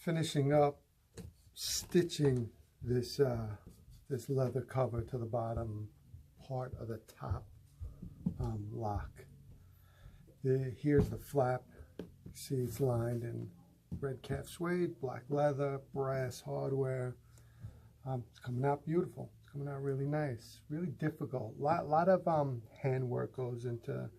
finishing up stitching this this leather cover to the bottom part of the top lock. Here's the flap. You see it's lined in red calf suede, black leather, brass hardware. It's coming out beautiful. It's coming out really nice, really difficult. Lot of handwork goes into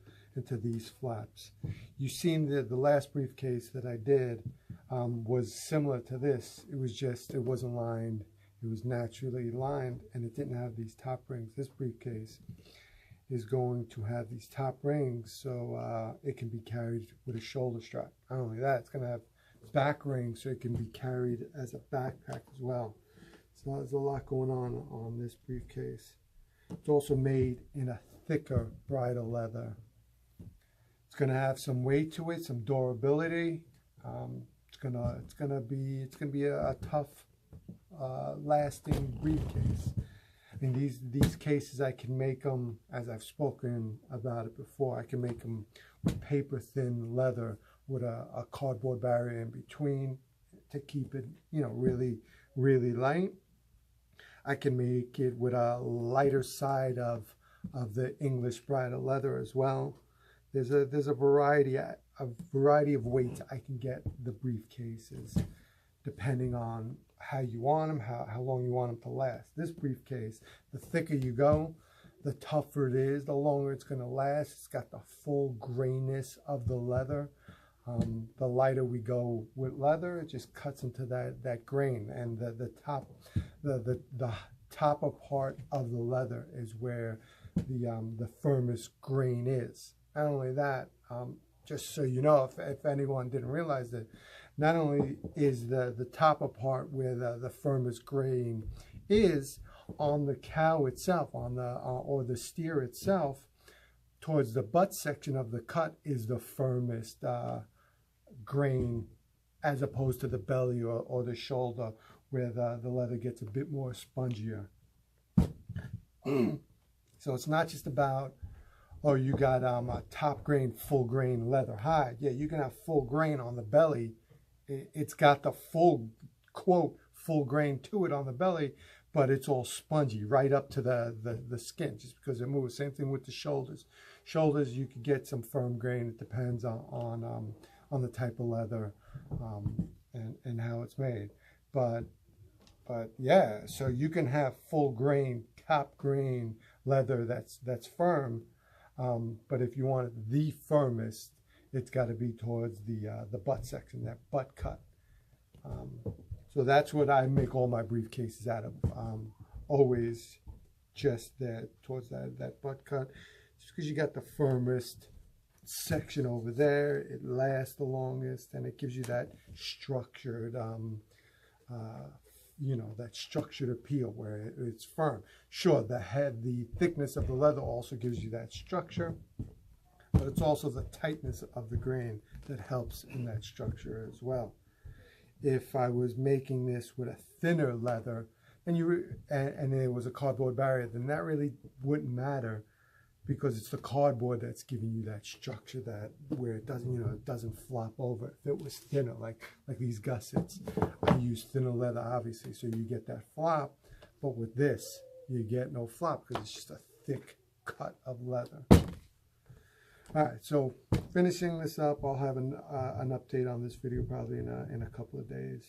these flaps. You've seen the last briefcase that I did was similar to this. It was just, it wasn't lined. It was naturally lined and it didn't have these top rings. This briefcase is going to have these top rings so it can be carried with a shoulder strap. Not only that, it's going to have back rings so it can be carried as a backpack as well. So there's a lot going on this briefcase. It's also made in a thicker bridal leather. It's going to have some weight to it, some durability. It's gonna be a tough, lasting briefcase. I mean, these cases, I can make them, as I've spoken about it before, I can make them with paper thin leather with a cardboard barrier in between to keep it, you know, really, really light. I can make it with a lighter side of the English bridal leather as well. There's a variety of weights I can get the briefcases, depending on how you want them, how long you want them to last. This briefcase, the thicker you go, the tougher it is, the longer it's going to last. It's got the full grainness of the leather. The lighter we go with leather, it just cuts into that grain, and the topper part of the leather is where the firmest grain is. Not only that, just so you know, if anyone didn't realize that, not only is the topper part where the firmest grain is on the cow itself, or the steer itself, towards the butt section of the cut is the firmest grain, as opposed to the belly or the shoulder, where the leather gets a bit more spongier. So it's not just about, oh, you got a top grain, full grain leather hide. Yeah, you can have full grain on the belly. It's got the full, quote, full grain to it on the belly, but it's all spongy right up to the skin, just because it moves. Same thing with the shoulders. Shoulders, you could get some firm grain. It depends on the type of leather and how it's made. But yeah, so you can have full grain, top grain leather that's firm. But if you want it the firmest, it's got to be towards the butt section, that butt cut. So that's what I make all my briefcases out of. Always just there towards that butt cut, just because you got the firmest section over there. It lasts the longest, and it gives you that structured, you know, that structured appeal where it's firm. Sure, the thickness of the leather also gives you that structure, but it's also the tightness of the grain that helps in that structure as well. If I was making this with a thinner leather and there was a cardboard barrier, then that really wouldn't matter, because it's the cardboard that's giving you that structure, that where it doesn't, you know, it doesn't flop over. If it was thinner, like these gussets, I use thinner leather, obviously, so you get that flop. But with this, you get no flop because it's just a thick cut of leather. All right, so finishing this up, I'll have an update on this video probably in a couple of days.